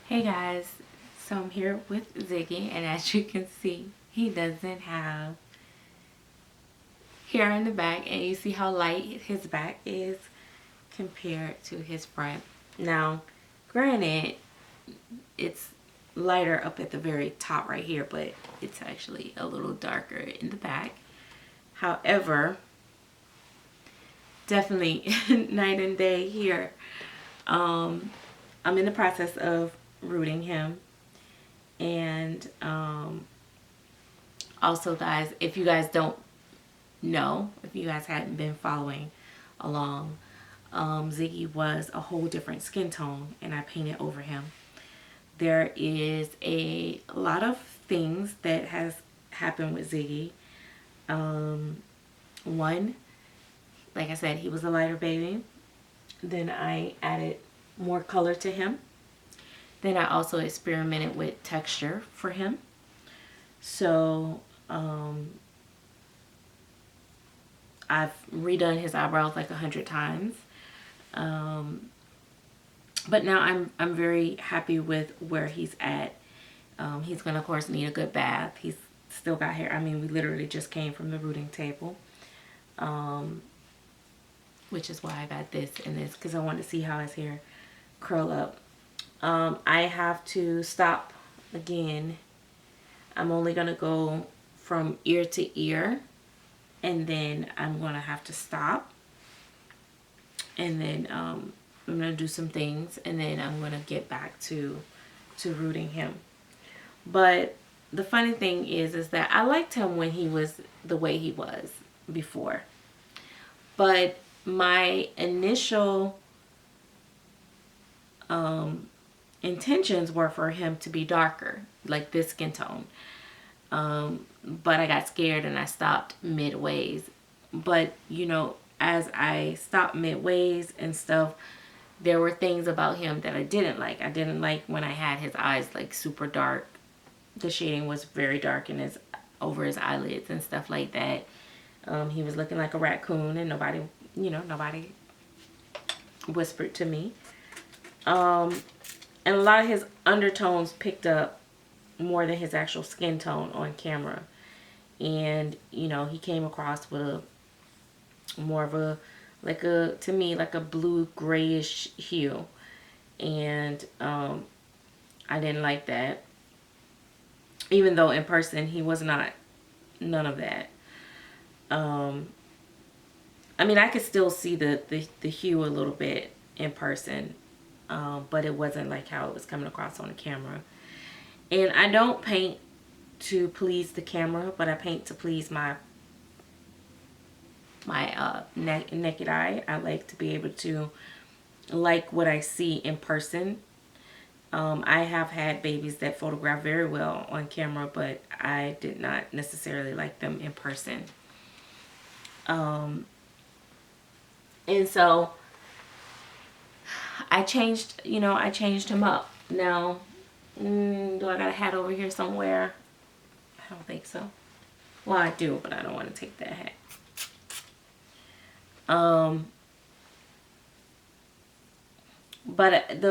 Hey guys, so I'm here with Ziggy, and as you can see, he doesn't have hair in the back, and you see how light his back is compared to his front. Now, granted, it's lighter up at the very top right here, but it's actually a little darker in the back. However, definitely night and day here. I'm in the process of rooting him. And also, guys, if you guys don't know, if you guys hadn't been following along, Ziggy was a whole different skin tone, and I painted over him. There is a lot of things that has happened with Ziggy. One, like I said, he was a lighter baby. Then I added more color to him. Then I also experimented with texture for him. So I've redone his eyebrows like 100 times. But now I'm very happy with where he's at. He's gonna of course need a good bath. He's still got hair. I mean, we literally just came from the rooting table. Which is why I got this and this, because I want to see how his hair curl up. I have to stop again. I'm only gonna go from ear to ear, and then I'm gonna have to stop, and then I'm gonna do some things, and then I'm gonna get back to rooting him. But the funny thing is that I liked him when he was the way he was before, but my initial intentions were for him to be darker, like this skin tone. But I got scared and I stopped midways. But you know, as I stopped midways and stuff, there were things about him that I didn't like. I didn't like when I had his eyes like super dark. The shading was very dark in his over his eyelids and stuff like that. He was looking like a raccoon, and nobody whispered to me. And a lot of his undertones picked up more than his actual skin tone on camera. And, you know, he came across with a more of a, like a, to me, like a blue grayish hue. And I didn't like that. Even though in person he was not none of that. I mean, I could still see the hue a little bit in person, but it wasn't like how it was coming across on the camera. And I don't paint to please the camera, but I paint to please my naked eye. I like to be able to like what I see in person. I have had babies that photograph very well on camera, but I did not necessarily like them in person. And so I changed, I changed him up. Now, do I got a hat over here somewhere? I don't think so. Well, I do, but I don't want to take that hat. But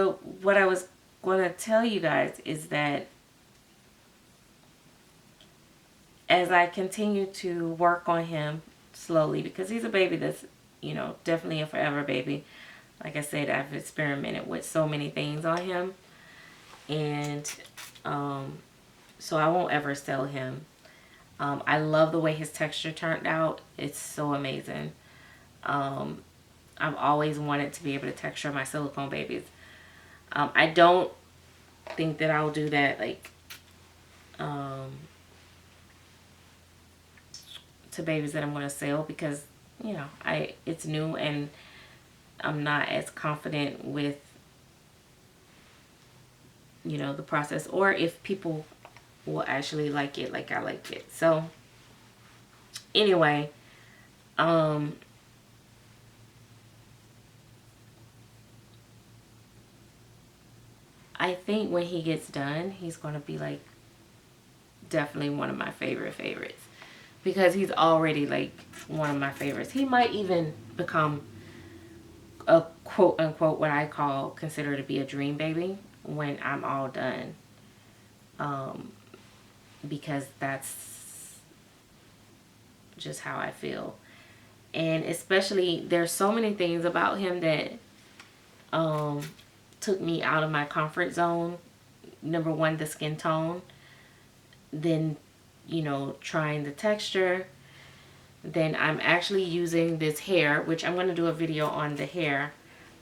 what I was going to tell you guys is that as I continue to work on him slowly, because he's a baby that's, definitely a forever baby. Like I said, I've experimented with so many things on him. And so I won't ever sell him. I love the way his texture turned out. It's so amazing. I've always wanted to be able to texture my silicone babies. I don't think that I'll do that like to babies that I'm going to sell, because it's new and I'm not as confident with the process, or if people will actually like it like I like it. So anyway, I think when he gets done, he's going to be like definitely one of my favorites, because he's already like one of my favorites. He might even become a quote unquote what I consider to be a dream baby. when I'm all done. Because that's just how I feel. And especially, there's so many things about him that took me out of my comfort zone. Number one, the skin tone. Then, you know, trying the texture. Then I'm actually using this hair, which I'm going to do a video on the hair,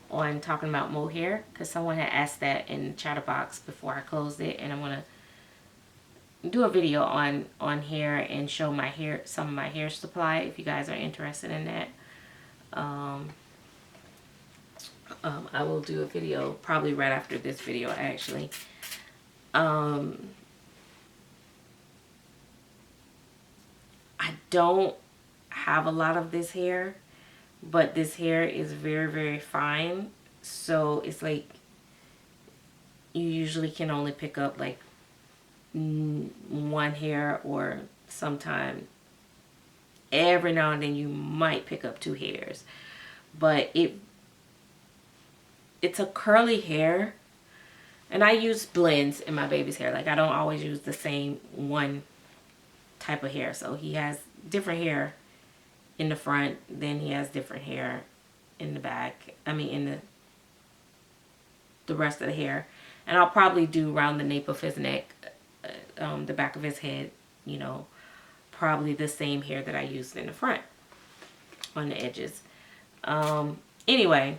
on talking about mohair, because someone had asked that in the chatter box before I closed it, and I'm going to do a video on hair and show my hair, some of my hair supply, if you guys are interested in that. I will do a video probably right after this video, actually. I don't have a lot of this hair, but this hair is very, very fine. So it's like you usually can only pick up like one hair, or sometime every now and then you might pick up 2 hairs. But it's a curly hair, and I use blends in my baby's hair. Like, I don't always use the same one type of hair. So he has different hair in the front, then he has different hair in the back. I mean, in the rest of the hair. And I'll probably do around the nape of his neck, the back of his head, you know, probably the same hair that I used in the front on the edges. Anyway,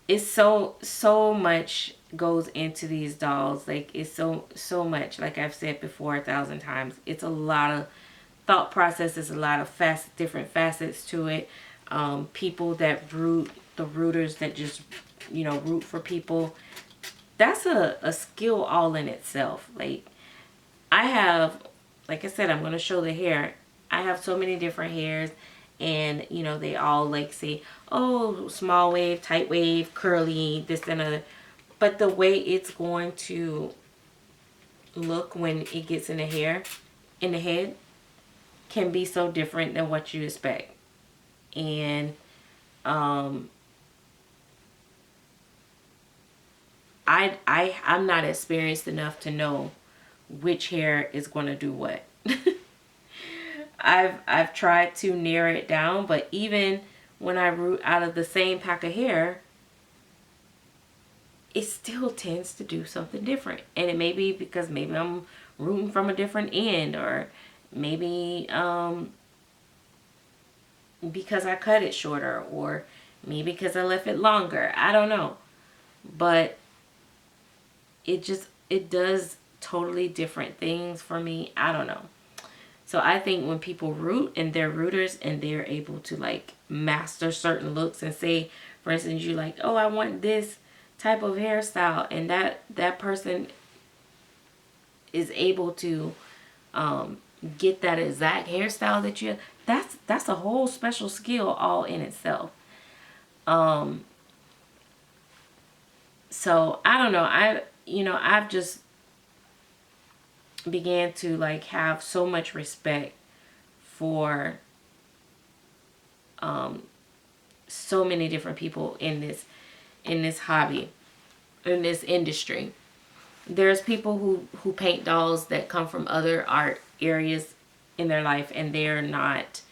it's so much goes into these dolls. Like, it's so much. Like I've said before 1,000 times, it's a lot of thought processes, a lot of different facets to it. People that root, the rooters that just, you know, root for people. That's a skill all in itself. Like, I have, like I said, I'm going to show the hair. I have so many different hairs, and, you know, they all like say, oh, small wave, tight wave, curly, this and other. But the way it's going to look when it gets in the hair, in the head, can be so different than what you expect. And I'm not experienced enough to know which hair is going to do what. I've tried to narrow it down, but even when I root out of the same pack of hair, it still tends to do something different. And it may be because maybe I'm rooting from a different end, or maybe because I cut it shorter, or maybe because I left it longer. I don't know. But it does totally different things for me. I don't know. So I think when people root, and they're rooters, and they're able to like master certain looks, and say, for instance, you like, oh, I want this type of hairstyle, and that person is able to get that exact hairstyle that you, that's a whole special skill all in itself. So I don't know, I've just began to like have so much respect for so many different people in this hobby, in this industry. There's people who paint dolls that come from other art areas in their life, and they're not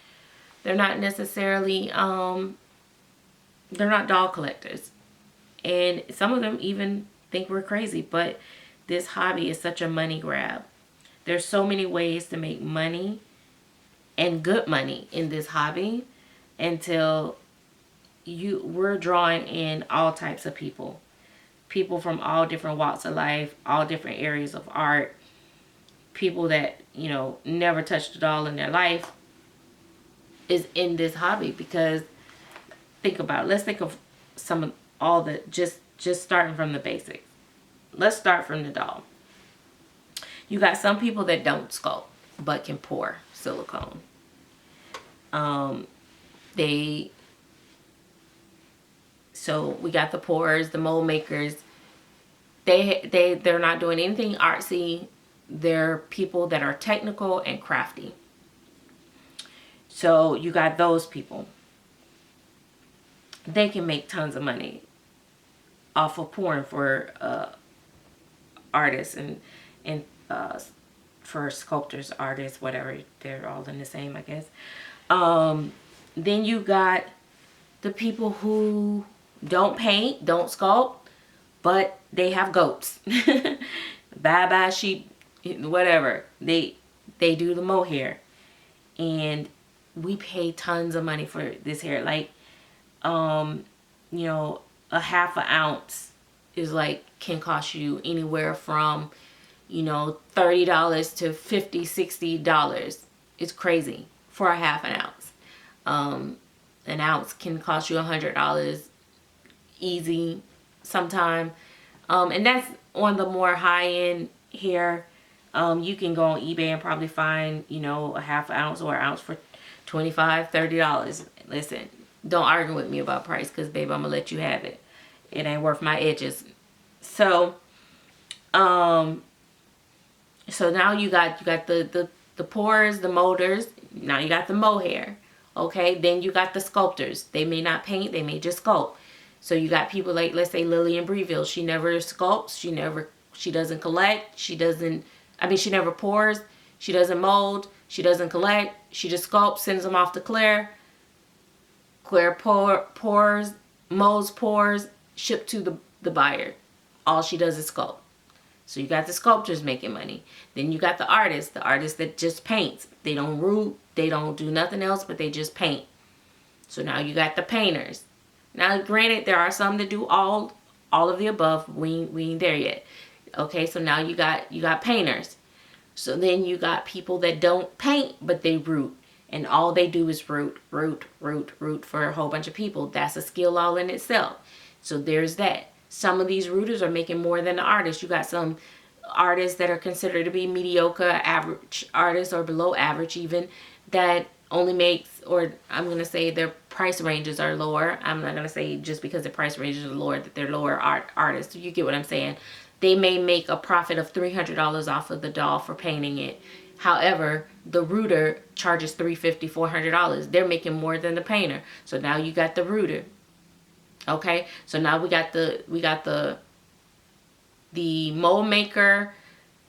necessarily they're not doll collectors, and some of them even think we're crazy. But this hobby is such a money grab. There's so many ways to make money, and good money, in this hobby, until we're drawing in all types of people. People from all different walks of life, all different areas of art. People that, you know, never touched a doll in their life is in this hobby. Because think about it. Let's think of some of all the, just starting from the basics. Let's start from the doll. You got some people that don't sculpt but can pour silicone. So we got the pourers, the mold makers. They're not doing anything artsy. They're people that are technical and crafty. So you got those people. They can make tons of money off of porn for artists and for sculptors, artists, whatever. They're all in the same, I guess. Then you got the people who don't paint, don't sculpt, but they have goats. Bye sheep, whatever. They do the mohair. And we pay tons of money for this hair. Like, you know, a half an ounce is like, can cost you anywhere from, you know, $30 to $50, $60. It's crazy for a half an ounce. An ounce can cost you $100 easy sometime. And that's on the more high-end hair. You can go on eBay and probably find, you know, a half ounce or an ounce for $25, $30. Listen, don't argue with me about price, because, babe, I'm going to let you have it. It ain't worth my edges. So, so now you got the pourers, the molders. Now you got the mohair. Okay, then you got the sculptors. They may not paint, they may just sculpt. So you got people like, let's say, Lillian Breville. She never sculpts. She doesn't collect. She never pours. She doesn't mold. She doesn't collect. She just sculpts, sends them off to Claire. Claire pours, molds, pours, shipped to the buyer. All she does is sculpt. So you got the sculptors making money. Then you got the artist that just paints. They don't root, they don't do nothing else, but they just paint. So now you got the painters. Now, granted, there are some that do all of the above. We ain't there yet. Okay, so now you got painters. So then you got people that don't paint, but they root. And all they do is root for a whole bunch of people. That's a skill all in itself. So there's that. Some of these rooters are making more than the artists. You got some artists that are considered to be mediocre, average artists, or below average even, that only makes, or I'm going to say their price ranges are lower. I'm not going to say just because the price ranges are lower that they're lower artists. You get what I'm saying? They may make a profit of $300 off of the doll for painting it. However, the rooter charges $350, $400. They're making more than the painter. So now you got the rooter. Okay, so now we got the mold maker,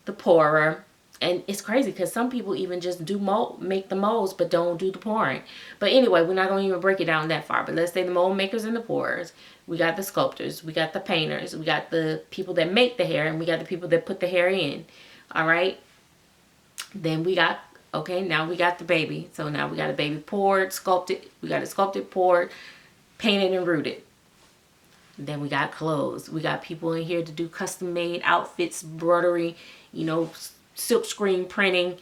the pourer, and it's crazy because some people even just do make the molds but don't do the pouring. But anyway, we're not going to even break it down that far. But let's say the mold makers and the pourers. We got the sculptors, we got the painters, we got the people that make the hair, and we got the people that put the hair in. All right. Then we got, okay, now we got the baby. So now we got a baby poured, sculpted. We got it sculpted, poured, painted, and rooted. Then we got clothes. We got people in here to do custom made outfits, embroidery, you know, silk screen printing.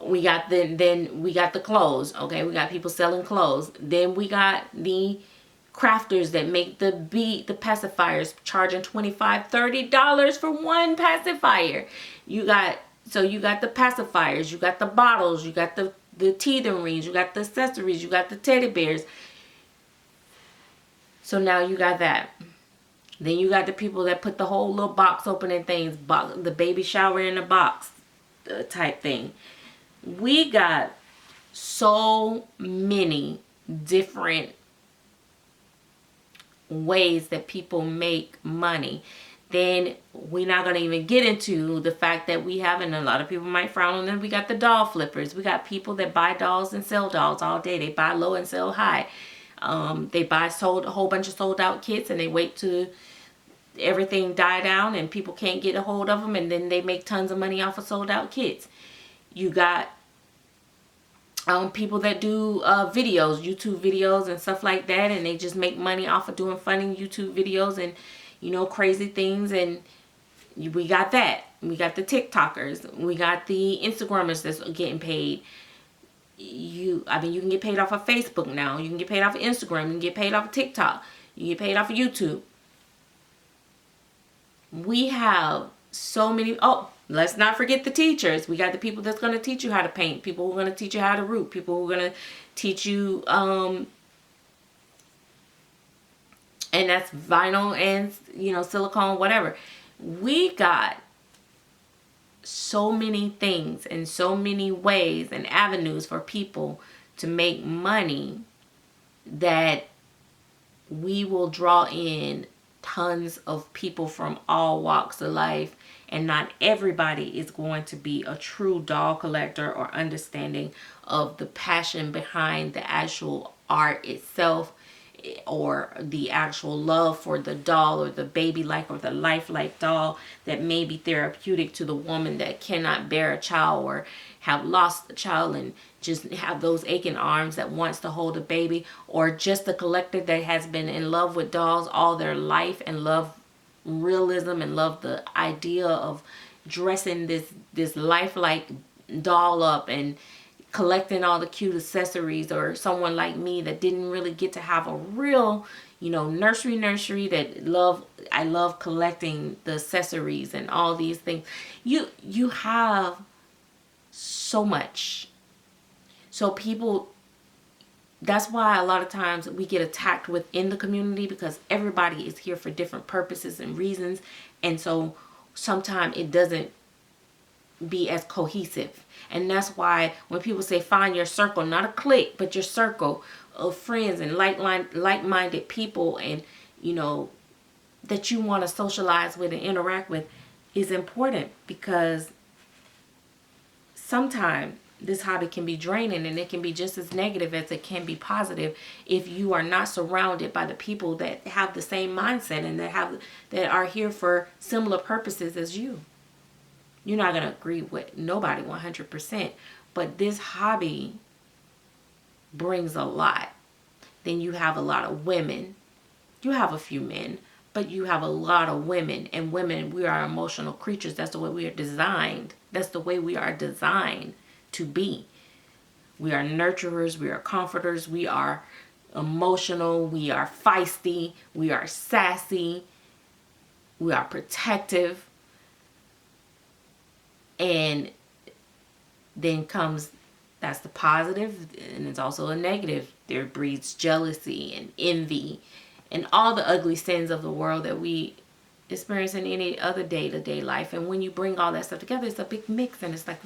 We got then we got the clothes. Okay, we got people selling clothes. Then we got the crafters that make the pacifiers, charging $25, $30 for one pacifier. You got the pacifiers, you got the bottles, you got the teething rings, you got the accessories, you got the teddy bears. So now you got that. Then you got the people that put the whole little box opening things, the baby shower in a box type thing. We got so many different ways that people make money. Then we're not going to even get into the fact that we have, and a lot of people might frown on them, we got the doll flippers. We got people that buy dolls and sell dolls all day. They buy low and sell high. They buy a whole bunch of sold out kits, and they wait to everything die down and people can't get a hold of them, and then they make tons of money off of sold out kits. You got people that do videos, YouTube videos and stuff like that, and they just make money off of doing funny YouTube videos and, you know, crazy things. And we got that. We got the TikTokers. We got the Instagrammers that's getting paid. You can get paid off of Facebook now. You can get paid off of Instagram. You can get paid off of TikTok. You can get paid off of YouTube. We have so many. Oh, let's not forget the teachers. We got the people that's going to teach you how to paint. People who are going to teach you how to root. People who are going to teach you, and that's vinyl and, you know, silicone, whatever. We got so many things and so many ways and avenues for people to make money that we will draw in tons of people from all walks of life, and not everybody is going to be a true doll collector or understanding of the passion behind the actual art itself, or the actual love for the doll or the baby like or the lifelike doll that may be therapeutic to the woman that cannot bear a child or have lost a child and just have those aching arms that wants to hold a baby, or just the collector that has been in love with dolls all their life and love realism and love the idea of dressing this lifelike doll up and collecting all the cute accessories, or someone like me that didn't really get to have a real, nursery that I love collecting the accessories and all these things. You have so much. So people, that's why a lot of times we get attacked within the community, because everybody is here for different purposes and reasons. And so sometimes it doesn't be as cohesive. And that's why when people say find your circle, not a clique, but your circle of friends and like-minded people, and that you want to socialize with and interact with, is important, because sometimes this hobby can be draining, and it can be just as negative as it can be positive if you are not surrounded by the people that have the same mindset and that are here for similar purposes as you. You're not going to agree with nobody 100%, but this hobby brings a lot. Then you have a lot of women. You have a few men, but you have a lot of women. And women, we are emotional creatures. That's the way we are designed. That's the way we are designed to be. We are nurturers. We are comforters. We are emotional. We are feisty. We are sassy. We are protective. And then that's the positive, and it's also a negative. There breeds jealousy and envy and all the ugly sins of the world that we experience in any other day-to-day life. And when you bring all that stuff together, it's a big mix, and it's like,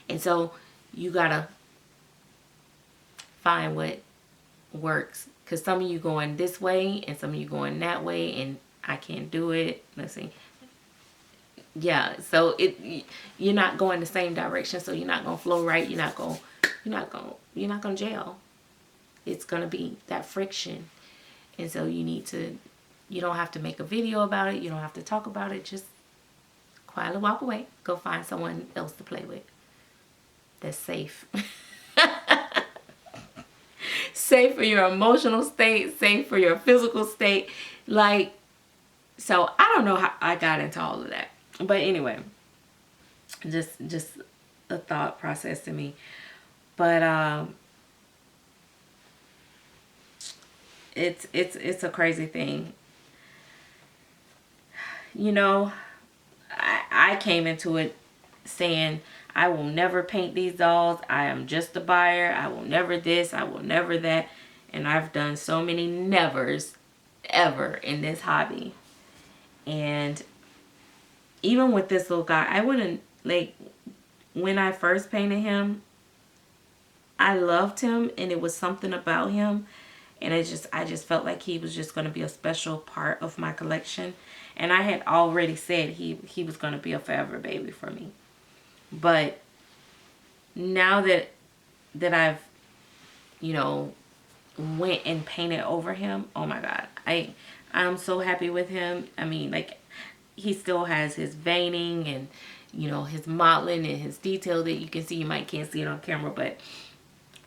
and so you gotta find what works, because some of you going this way and some of you going that way, and I can't do it. Let's see. Yeah, so you're not going the same direction, so you're not gonna flow right. You're not gonna gel. It's gonna be that friction, and so you don't have to make a video about it. You don't have to talk about it. Just quietly walk away. Go find someone else to play with. That's safe. Safe for your emotional state. Safe for your physical state. So I don't know how I got into all of that. But anyway, just a thought process to me. But it's a crazy thing. I came into it saying, I will never paint these dolls. I am just a buyer. I will never this. I will never that. And I've done so many nevers ever in this hobby. And even with this little guy, I wouldn't, when I first painted him, I loved him, and it was something about him, and I just felt like he was just going to be a special part of my collection. And I had already said he was going to be a forever baby for me. But now that I've went and painted over him, oh my God, I'm so happy with him. I mean, he still has his veining and, his modeling and his detail that you can see. You can't see it on camera, but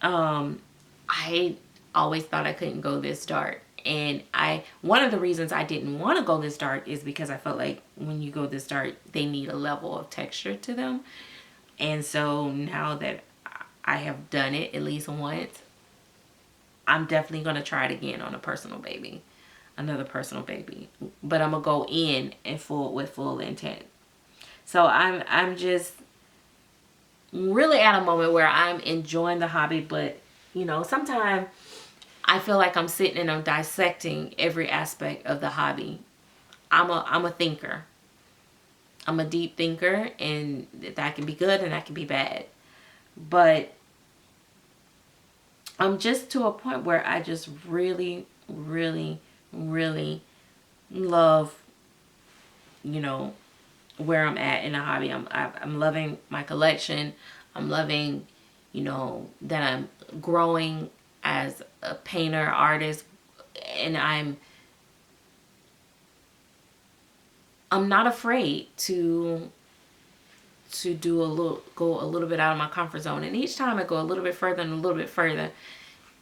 I always thought I couldn't go this dark. And one of the reasons I didn't want to go this dark is because I felt like when you go this dark, they need a level of texture to them. And so now that I have done it at least once, I'm definitely going to try it again on another personal baby, but I'm gonna go in and with full intent. So I'm just really at a moment where I'm enjoying the hobby, but sometimes I feel like I'm sitting and I'm dissecting every aspect of the hobby. I'm a thinker. I'm a deep thinker, and that can be good and that can be bad. But I'm just to a point where I just really, really, really love, you know, where I'm at in the hobby. I'm loving my collection. I'm loving, you know, that I'm growing as a painter, artist, and I'm not afraid to go a little bit out of my comfort zone. And each time I go a little bit further and a little bit further.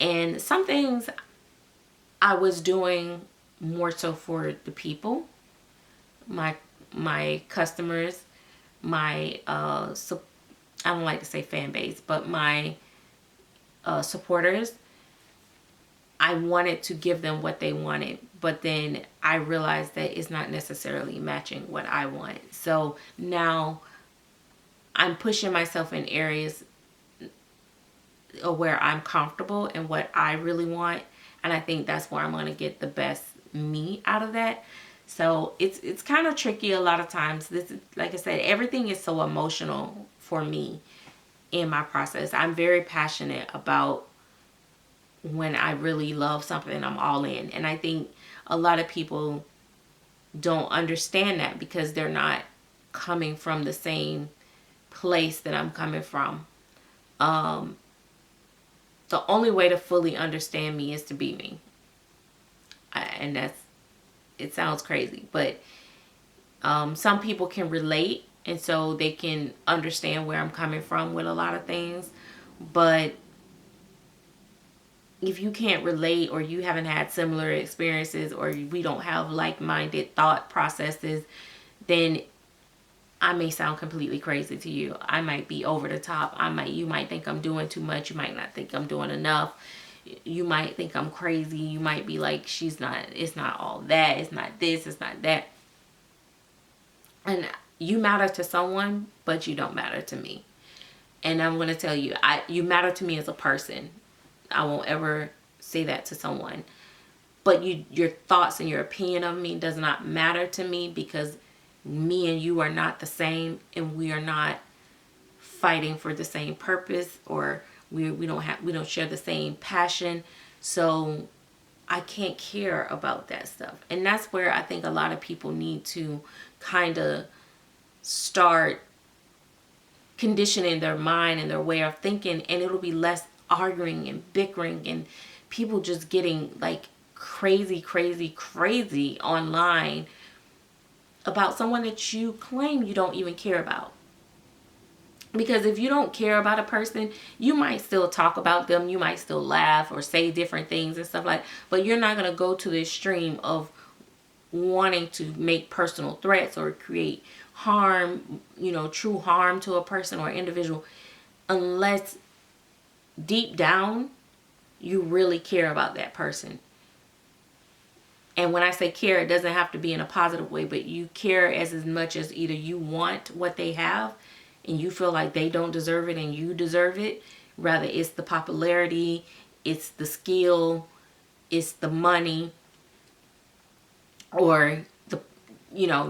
And some things I was doing more so for the people, my customers, my I don't like to say fan base, but my supporters. I wanted to give them what they wanted, but then I realized that it's not necessarily matching what I want. So now I'm pushing myself in areas where I'm comfortable and what I really want, and I think that's where I'm going to get the best me out of that. So it's kind of tricky a lot of times. This is, like I said, everything is so emotional for me in my process. I'm very passionate about when I really love something, I'm all in. And I think a lot of people don't understand that because they're not coming from the same place that I'm coming from. The only way to fully understand me is to be me. And it sounds crazy, but some people can relate, and so they can understand where I'm coming from with a lot of things. But if you can't relate, or you haven't had similar experiences, or we don't have like-minded thought processes, then I may sound completely crazy to you. I might be over the top. You might think I'm doing too much. You might not think I'm doing enough. You might think I'm crazy. You might be like, it's not all that. It's not this, it's not that. And you matter to someone, but you don't matter to me. And I'm going to tell you, you matter to me as a person. I won't ever say that to someone. But your thoughts and your opinion of me does not matter to me, because me and you are not the same, and we are not fighting for the same purpose, or we don't share the same passion. So I can't care about that stuff. And that's where I think a lot of people need to kind of start conditioning their mind and their way of thinking, and it'll be less arguing and bickering and people just getting like crazy online about someone that you claim you don't even care about. Because if you don't care about a person, you might still talk about them, you might still laugh or say different things and stuff like that, but you're not going to go to the extreme of wanting to make personal threats or create harm, true harm to a person or individual, unless deep down you really care about that person. And when I say care, it doesn't have to be in a positive way, but you care as much as either you want what they have and you feel like they don't deserve it and you deserve it. Rather, it's the popularity, it's the skill, it's the money, or the,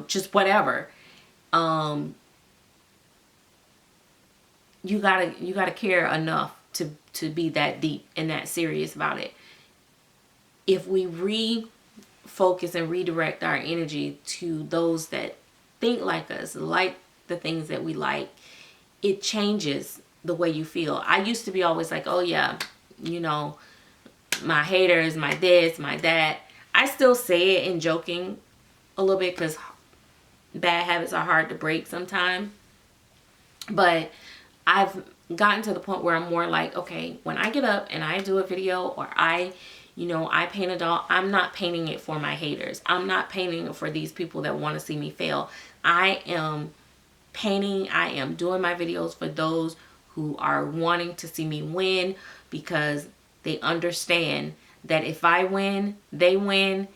just whatever. You gotta care enough to be that deep and that serious about it. If we refocus and redirect our energy to those that think like us, like the things that we like, it changes the way you feel. I used to be always like, oh yeah, my haters, my this, my that. I still say it in joking a little bit because bad habits are hard to break sometimes. But I've gotten to the point where I'm more like, okay, when I get up and I do a video, or I paint a doll, I'm not painting it for my haters. I'm not painting it for these people that want to see me fail. I am doing my videos for those who are wanting to see me win, because they understand that if I win, they win,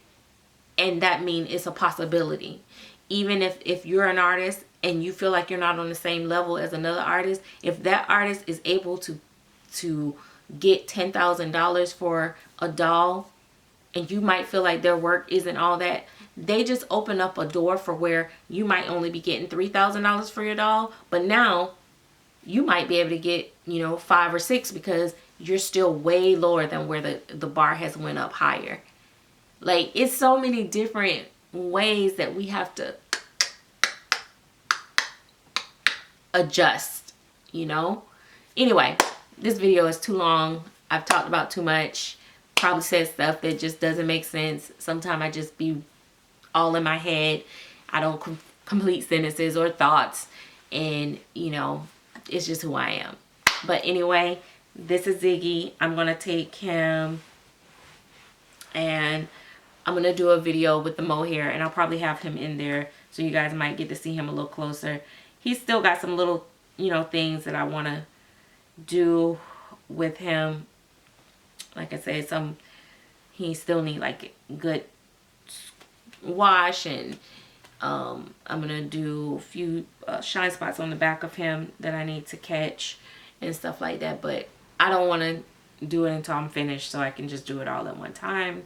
and that means it's a possibility. Even if you're an artist and you feel like you're not on the same level as another artist, if that artist is able to get $10,000 for a doll, and you might feel like their work isn't all that, they just open up a door for where you might only be getting $3,000 for your doll, but now you might be able to get 5 or 6, because you're still way lower than where the bar has went up higher. Like, it's so many different ways that we have to adjust, you know. Anyway, this video is too long. I've talked about too much, probably said stuff that just doesn't make sense. Sometimes I just be all in my head. I don't complete sentences or thoughts, and you know, it's just who I am. But anyway, this is Ziggy. I'm gonna take him and I'm gonna do a video with the mohair, and I'll probably have him in there so you guys might get to see him a little closer. He's still got some little, you know, things that I want to do with him. Like I said, he still need like good wash, and I'm gonna do a few shine spots on the back of him that I need to catch and stuff like that. But I don't want to do it until I'm finished, so I can just do it all at one time.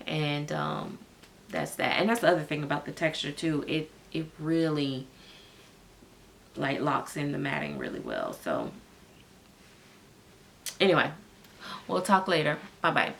And that's that. And that's the other thing about the texture too. It really like locks in the matting really well. So anyway, we'll talk later. Bye bye.